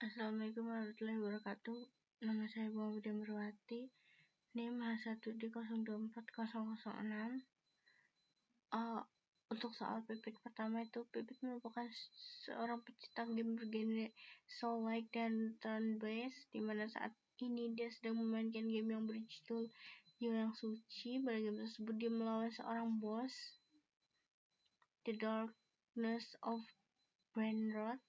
Assalamualaikum warahmatullahi wabarakatuh. Nama saya Muhammad Merwati. NIM H1D024006. Untuk soal Pipit pertama itu, Pipit merupakan seorang pencipta game bergenre soul-like dan turn-based, di mana saat ini dia sedang memainkan game yang berjudul Yang Suci. Pada game tersebut dia melawan seorang bos, The Darkness of Brainrot.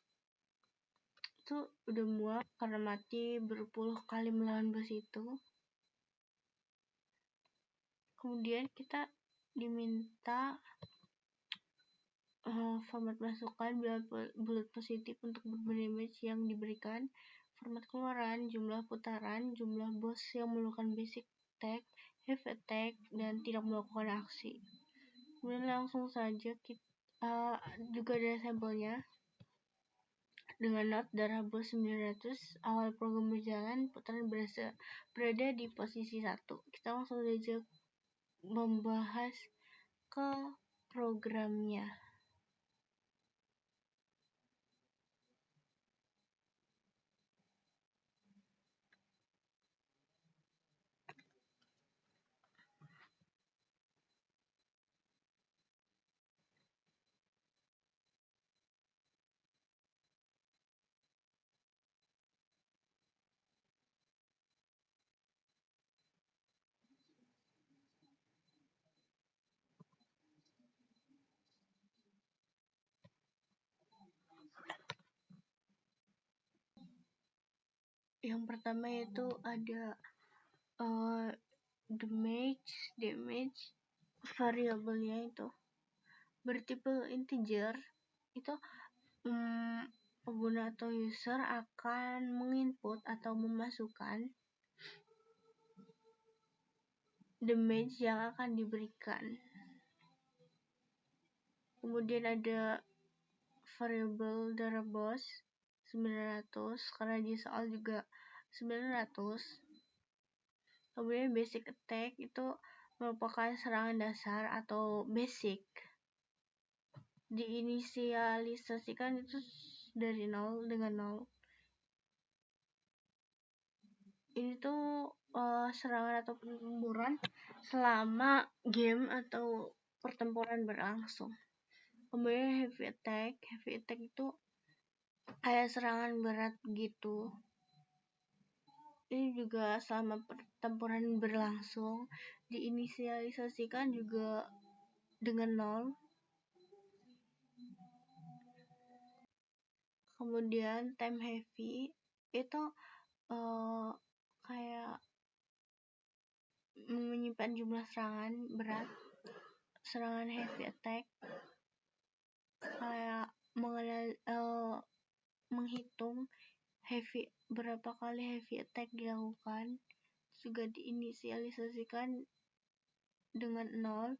Itu udah muak karena mati berpuluh kali melawan bos itu. Kemudian kita diminta format masukan bulat positif untuk berbagai match yang diberikan, format keluaran, jumlah putaran, jumlah bos yang melakukan basic attack, heavy attack, dan tidak melakukan aksi. Kemudian langsung saja kita juga ada sampelnya. Dengan not darah bos 900, awal program berjalan, putaran berada di posisi 1. Kita langsung saja membahas ke programnya. Yang pertama itu ada damage variabelnya itu bertipe integer. Itu pengguna atau user akan menginput atau memasukkan damage yang akan diberikan. Kemudian ada variabel darah bos 900 karena di soal juga 900. Kemudian basic attack itu merupakan serangan dasar atau basic, diinisialisasikan itu dari 0 dengan 0. Ini tuh serangan atau pertempuran selama game atau pertempuran berlangsung. Kemudian heavy attack itu kayak serangan berat gitu. Ini juga selama pertempuran berlangsung, diinisialisasikan juga dengan 0. Kemudian time heavy itu kayak menyimpan jumlah serangan berat. Serangan heavy attack kayak menghitung berapa kali heavy attack dilakukan, juga diinisialisasikan dengan 0.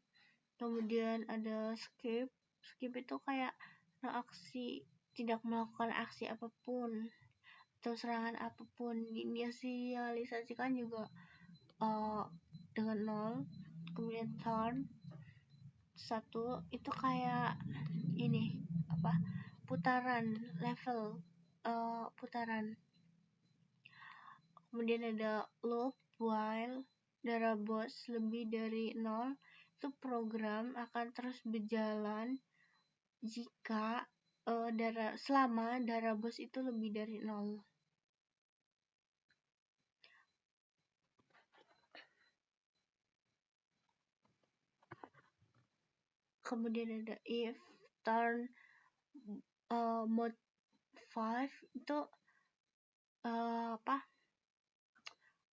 Kemudian ada skip itu kayak reaksi, tidak melakukan aksi apapun atau serangan apapun, diinisialisasikan juga dengan 0. Kemudian turn 1 itu kayak ini putaran level putaran. Kemudian ada loop while darah bos lebih dari 0. Itu program akan terus berjalan jika selama darah bos itu lebih dari 0. Kemudian ada if turn mode 5 itu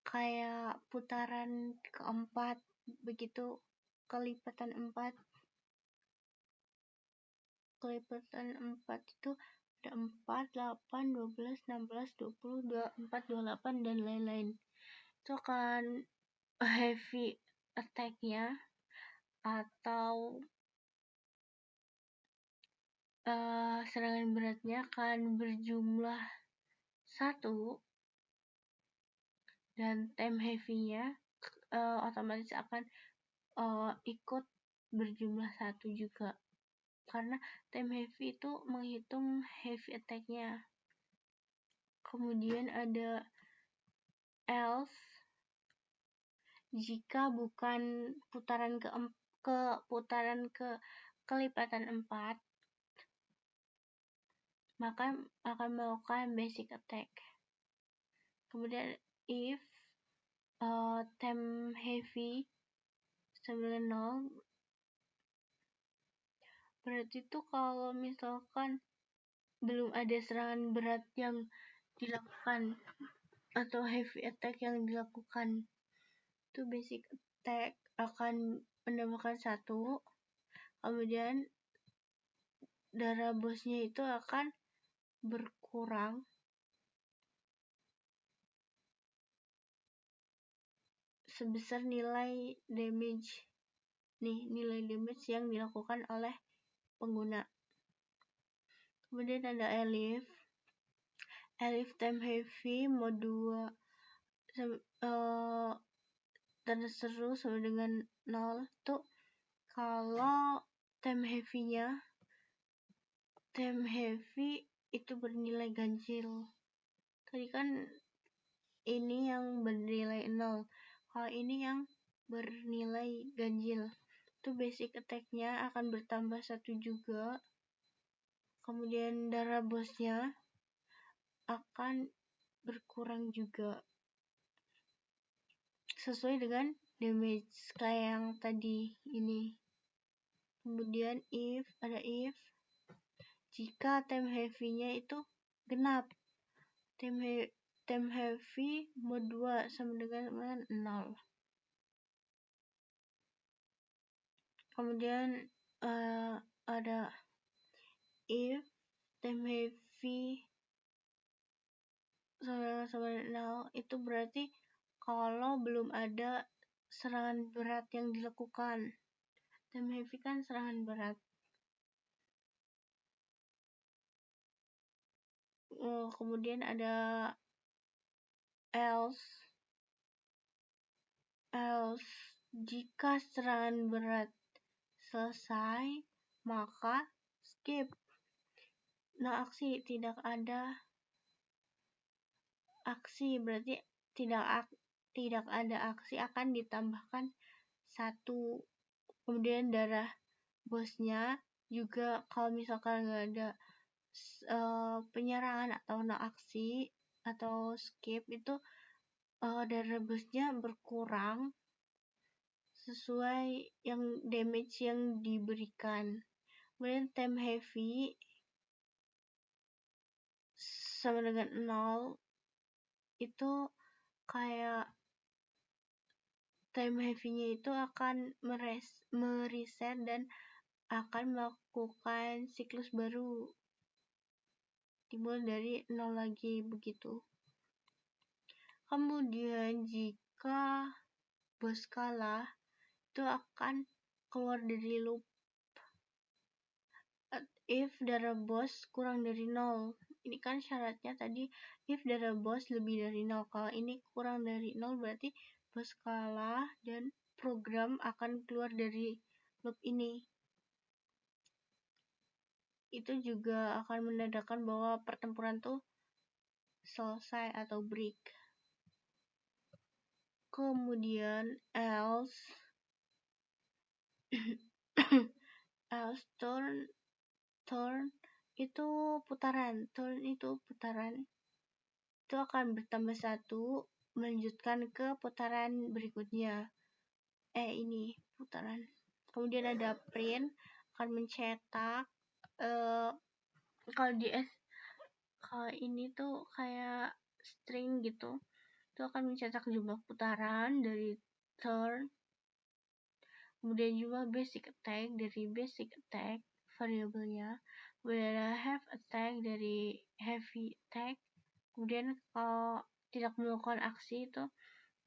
kayak putaran keempat begitu, kelipatan 4 itu ada 4, 8, 12, 16, 20, 24, 28 dan lain-lain. Itu akan heavy attack-nya atau serangan beratnya akan berjumlah 1 dan time heavy-nya otomatis akan ikut berjumlah 1 juga, karena time heavy itu menghitung heavy attack-nya. Kemudian ada else, jika bukan kelipatan 4, maka akan melakukan basic attack. Kemudian if temp heavy sama dengan 0, berarti itu kalau misalkan belum ada serangan berat yang dilakukan atau heavy attack yang dilakukan, itu basic attack akan menambahkan 1. Kemudian darah bosnya itu akan berkurang sebesar nilai damage yang dilakukan oleh pengguna. Kemudian ada Elif temp heavy mode 2 terseru sama dengan 0. Tuh kalau temp heavy itu bernilai ganjil. Tadi kan ini yang bernilai 0, kalau ini yang bernilai ganjil. Itu basic attack-nya akan bertambah 1 juga. Kemudian darah bosnya akan berkurang juga sesuai dengan damage kayak yang tadi ini. Kemudian if jika temp heavy-nya itu genap, temp heavy mode 2 sama dengan 0. Kemudian ada if temp heavy sama dengan 0, itu berarti kalau belum ada serangan berat yang dilakukan. Temp heavy kan serangan berat. Kemudian ada else jika serangan berat selesai maka skip. Nah, tidak ada aksi berarti tidak ada aksi, akan ditambahkan 1. Kemudian darah bosnya juga kalau misalkan nggak ada penyerangan atau no aksi atau skip, itu darah bosnya berkurang sesuai yang damage yang diberikan. Kemudian temp heavy sama dengan 0, itu kayak temp heavy-nya itu akan mereset dan akan melakukan siklus baru, dimulai dari 0 lagi begitu. Kemudian jika bos kalah, itu akan keluar dari loop if darah bos kurang dari 0. Ini kan syaratnya tadi if darah bos lebih dari 0. Kalau ini kurang dari 0 berarti bos kalah dan program akan keluar dari loop ini. Itu juga akan menandakan bahwa pertempuran tuh selesai atau break. Kemudian else turn itu putaran. Itu akan bertambah 1 melanjutkan ke putaran berikutnya. Ini putaran. Kemudian ada print, akan mencetak kalau ini tuh kayak string gitu. Itu akan mencetak jumlah putaran dari turn. Kemudian juga basic attack dari basic attack variabelnya. Kemudian ada have attack dari heavy attack. Kemudian kalau tidak melakukan aksi itu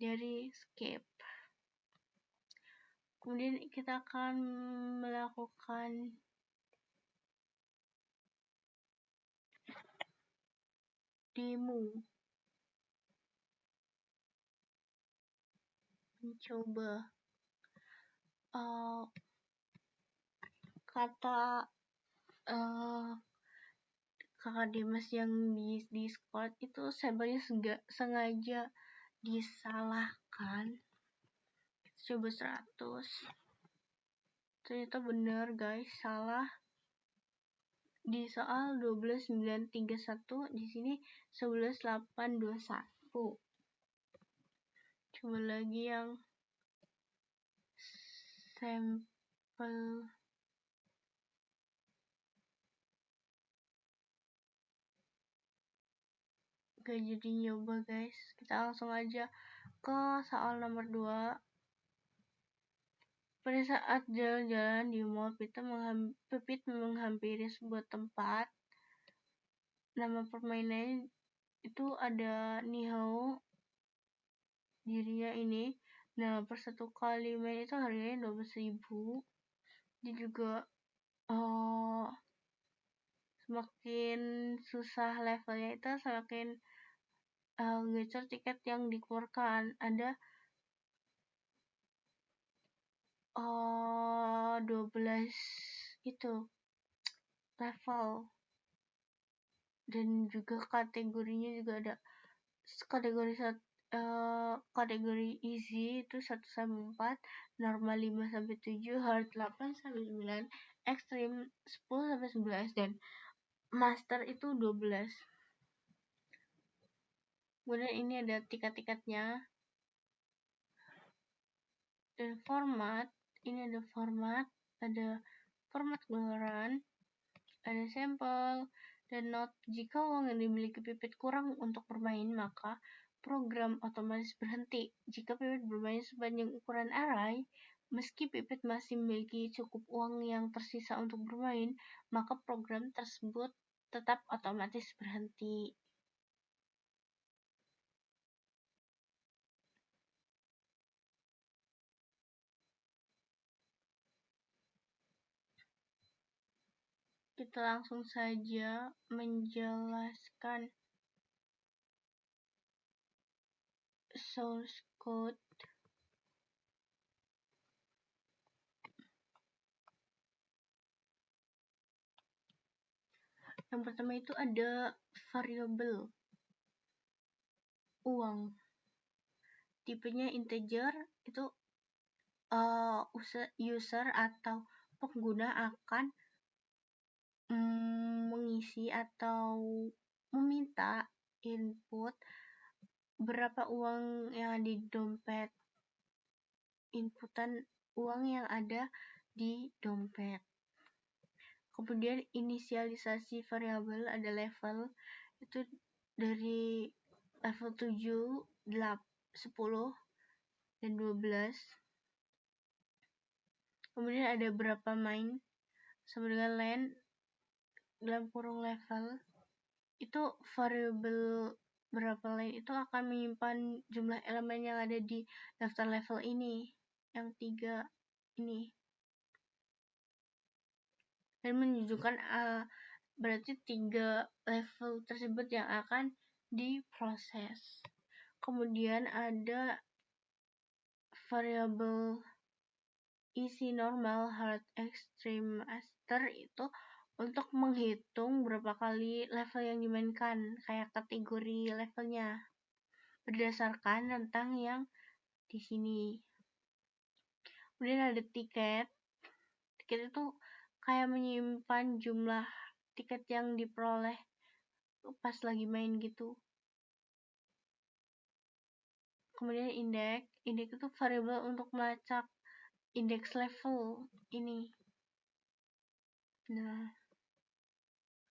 dari skip. Kemudian kita akan melakukan demo, mencoba kakak Dimas yang di Discord itu sampelnya sengaja disalahkan. Coba 100. Ternyata benar guys, salah. Di soal 12.931, di sini 11.821. Coba lagi yang sampel gak jadi nyoba guys. Kita langsung aja ke soal nomor 2. Pada saat jalan-jalan di mall, Pipit menghampiri sebuah tempat. Nama permainannya itu ada Nihao. Dirinya ini, nah per 1 kali main itu harganya 12.000. Dia juga semakin susah levelnya itu semakin gacor tiket yang dikeluarkan. Ada 12 itu level, dan juga kategorinya juga ada kategori easy itu 1-4, normal 5-7, hard 8-9, extreme 10-11, dan master itu 12. Kemudian ini ada tiket-tiketnya dan format. Ini ada format keluaran, ada sampel, dan note. Jika uang yang dimiliki Pipit kurang untuk bermain, maka program otomatis berhenti. Jika Pipit bermain sepanjang ukuran array, meski Pipit masih memiliki cukup uang yang tersisa untuk bermain, maka program tersebut tetap otomatis berhenti. Kita langsung saja menjelaskan source code. Yang pertama itu ada variabel uang, tipenya integer. Itu user atau pengguna akan mengisi atau meminta input berapa uang yang di dompet, inputan uang yang ada di dompet. Kemudian inisialisasi variabel ada level, itu dari level 7, 10, dan 12. Kemudian ada berapa main sama dengan len dalam kurung level. Itu variabel berapa len itu akan menyimpan jumlah elemen yang ada di daftar level ini, yang 3 ini, dan menunjukkan berarti 3 level tersebut yang akan diproses. Kemudian ada variabel isi normal, hard, extreme, master itu untuk menghitung berapa kali level yang dimainkan, kayak kategori levelnya berdasarkan rentang yang di sini. Kemudian ada tiket. Tiket itu kayak menyimpan jumlah tiket yang diperoleh pas lagi main gitu. Kemudian indeks itu variabel untuk melacak indeks level ini. Nah,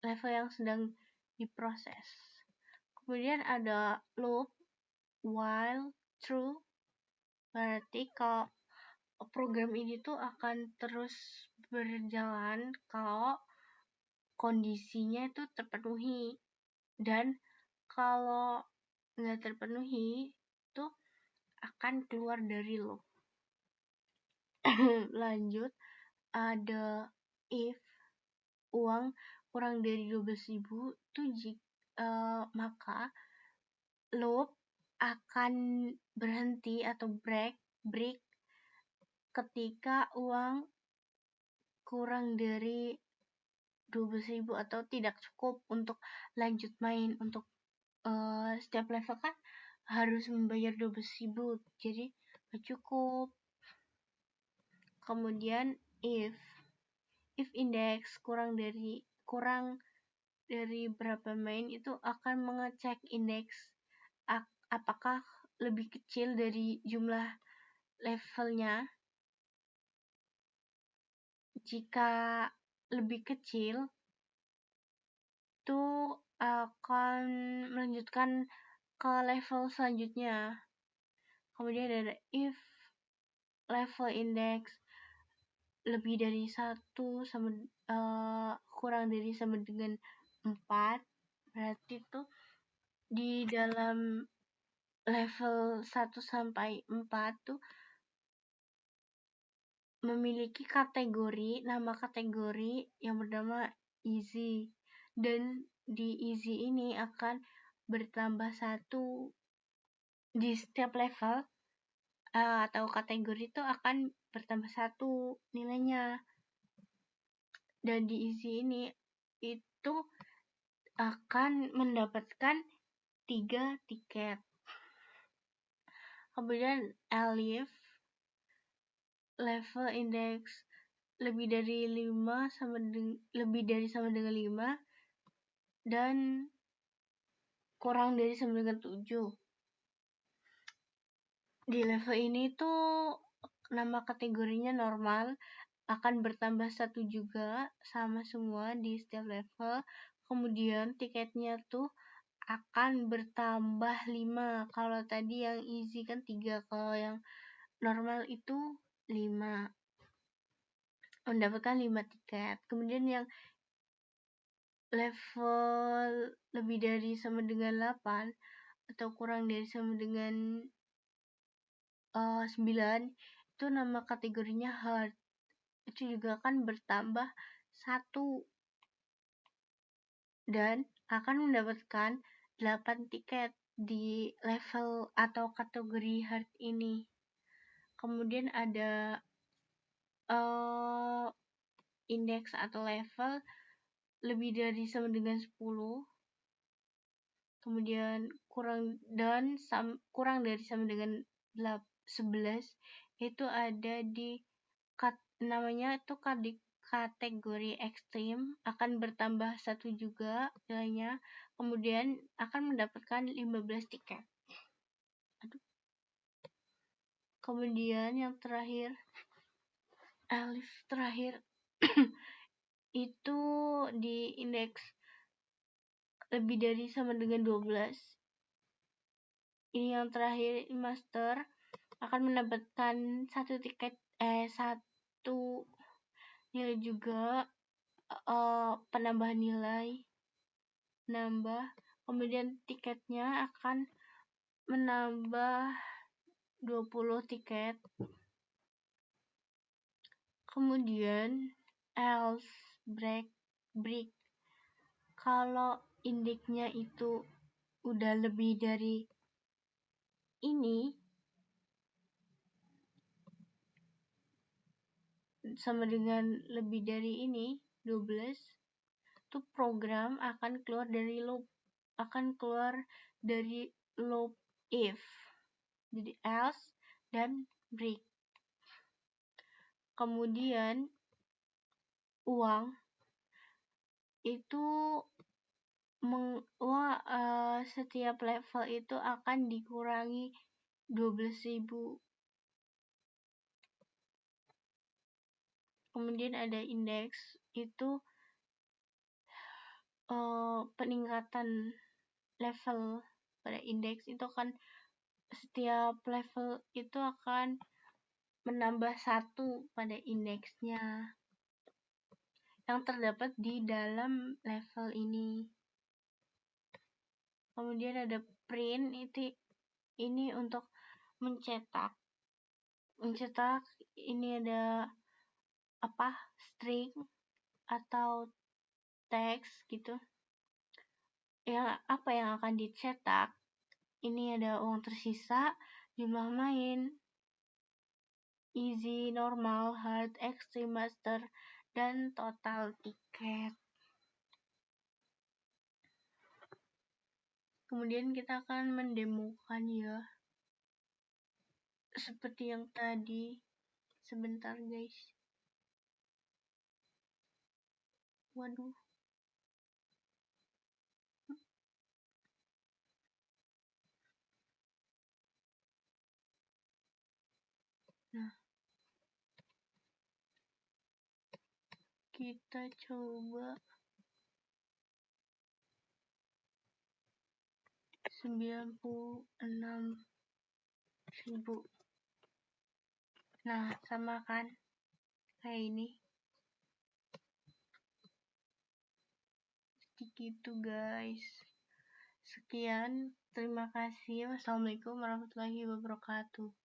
level yang sedang diproses. Kemudian ada loop, while, true. Berarti kalau program ini tuh akan terus berjalan kalau kondisinya itu terpenuhi, dan kalau nggak terpenuhi itu akan keluar dari loop. Lanjut, ada if uang kurang dari 12.000 itu maka loop akan berhenti atau break ketika uang kurang dari 12.000 atau tidak cukup untuk lanjut main. Untuk setiap level kan harus membayar 12.000, jadi gak cukup. Kemudian if index kurang dari berapa main, itu akan mengecek indeks apakah lebih kecil dari jumlah levelnya. Jika lebih kecil, itu akan melanjutkan ke level selanjutnya. Kemudian ada if level index lebih dari 1 sama kurang dari sama dengan 4, berarti tuh di dalam level 1 sampai 4 tuh memiliki nama kategori yang bernama easy, dan di easy ini akan bertambah 1 di setiap level atau kategori itu akan bertambah 1 nilainya. Dan di easy ini itu akan mendapatkan 3 tiket. Kemudian elif level index lebih dari sama dengan 5 dan kurang dari sama dengan 7. Di level ini tuh nama kategorinya normal, akan bertambah 1 juga, sama semua di setiap level. Kemudian tiketnya tuh akan bertambah 5. Kalau tadi yang easy kan 3, kalau yang normal itu 5. Mendapatkan 5 tiket. Kemudian yang level lebih dari sama dengan 8 atau kurang dari sama dengan 9, itu nama kategorinya hard. Itu juga akan bertambah 1 dan akan mendapatkan 8 tiket di level atau kategori hard ini. Kemudian ada indeks atau level lebih dari sama dengan 10, kemudian kurang dari sama dengan 11, itu ada di namanya itu kategori ekstrim, akan bertambah 1 juga nilainya, kemudian akan mendapatkan 15 tiket. Kemudian yang terakhir, elif terakhir itu di indeks lebih dari sama dengan 12. Ini yang terakhir, master akan mendapatkan 1 tiket, 1 nilai juga, penambahan nilai kemudian tiketnya akan menambah 20 tiket. Kemudian else break, kalau indeksnya itu udah lebih dari ini sama dengan lebih dari ini 12, itu program akan keluar dari loop if, jadi else dan break. Kemudian uang itu setiap level itu akan dikurangi 12.000. Kemudian ada indeks, itu peningkatan level pada indeks itu kan setiap level itu akan menambah 1 pada indeksnya yang terdapat di dalam level ini. Kemudian ada print, ini untuk mencetak ini ada string atau teks gitu. Apa yang akan dicetak? Ini ada uang tersisa, jumlah main, easy, normal, hard, extreme, master, dan total tiket. Kemudian kita akan mendemokan ya, seperti yang tadi. Sebentar guys. Waduh. Nah, kita coba 96.000. Nah, sama kan kayak ini. Gitu guys. Sekian, terima kasih. Wassalamualaikum warahmatullahi wabarakatuh.